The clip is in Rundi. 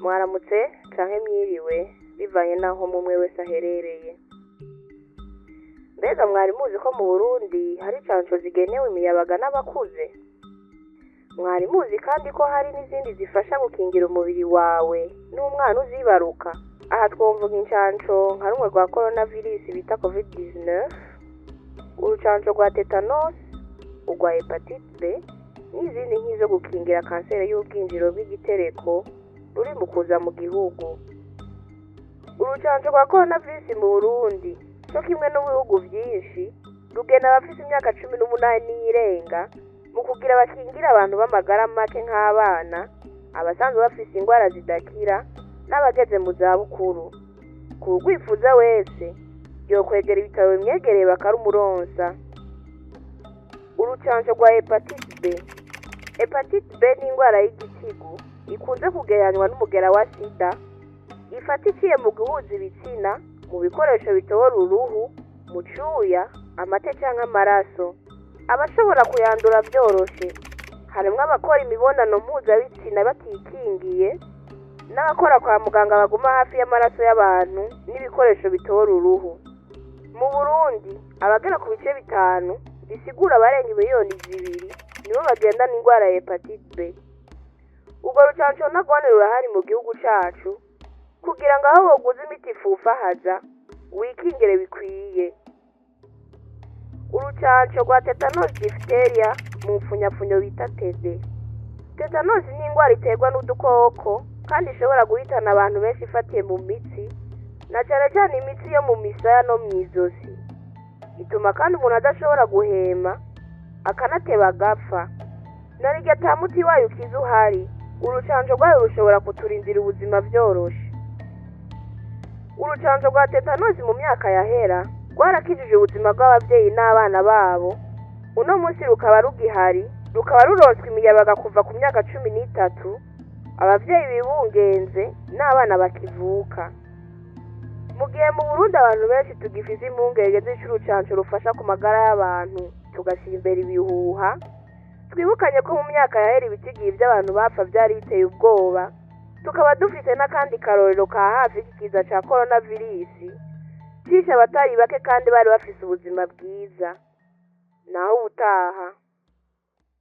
Mwaramutse canke mwiriwe bivanye naho mumwe wese aherereye. Mbega mwari muzi ko mu Burundi hari incanco zigenewe imiyabaga n'abakuze? Mwari muzi kandi ko hari n'izindi zifasha gukingira umubiri wawe n'umwana uzibaruka? Aha twumvuga incanco nka rumwe rwa coronavirus bita COVID-19, urucanco rwa tetanus, urwa hepatite B, n'izindi nk'izo gukingira kanseri y'ubwinjiro bw'igitereko ruri mu kuza mu gihugu. Urucanco rwa coronavirus mu Burundi cyo kimwe no mu bihugu byinshi rugena abafite imyaka 18 n'irenga mu kugira bakingira abantu b'amagara make nk'abana, abasanzwe bafite indwara zidakira n'abageze mu zabukuru. Kurwifuza wese yokwegera ibitaro bimwegereye bakarumuronsa. Urucanco rwa hepatite B. Hepatite B ni indwara y'igitigu ikunze kugereranywa n'umugera wa sida, ifata iciye mu guhuza ibitsina mu bikoresho bitobora uruhu, mu cuya, amate canke amaraso. Abashobora kuyandura vyoroshe harimwo abakora imibonano mpuzabitsina batikingiye, n'abakora kwa muganga baguma hafi y'amaraso y'abantu n'ibikoresho bitobora uruhu. Mu Burundi abagera ku bice 5 bisigura abarenga miliyoni 2 nibo bagendana indwara ya hepatite B. Ubwo rucanco nagone rurahari mu gihugu cacu kugira ngo aho woguze imiti ifufahaza wikingire bikwiye. Urucanco rwa tetanus diphtheria mu mfunyapfunyo bita TB. Tetanus ni indwara iterwa n'udukoko kandi ishobora guhitana abantu benshi ifatiye mu mitsi, na cyane cyane imitsi yo mu misaya no mw'izosi. Ituma kandi umuntu adashobora guhema akanateba agapfa. Narirya ata muti wayo ukiza uhari, urucanco rwayo rushobora kuturindira ubuzima vyoroshe. Urucanco rwa tetanus mu myaka yahera rwarakijije ubuzima bw'abavyeyi n'abana babo. Uno munsi rukaba rugihari, rukaba ruronswa imiyabaga kuva ku myaka 13, abavyeyi bibungenze n'abana bakivuka. Mu gihe mu Burundi abantu benshi tugifise impungenge z'urucanco rufasha ku magara y'abantu, tugashira imbere ibihuha, twibukanye ko mu myaka yahera ibitigiye by'abantu bapfa byari biteye ubwoba. Tukaba dufise n'akandi karorero ka hafi k'ikiza ca coronavirus cishe abatari bake kandi bari bafise ubuzima bwiza. Naho ubutaha.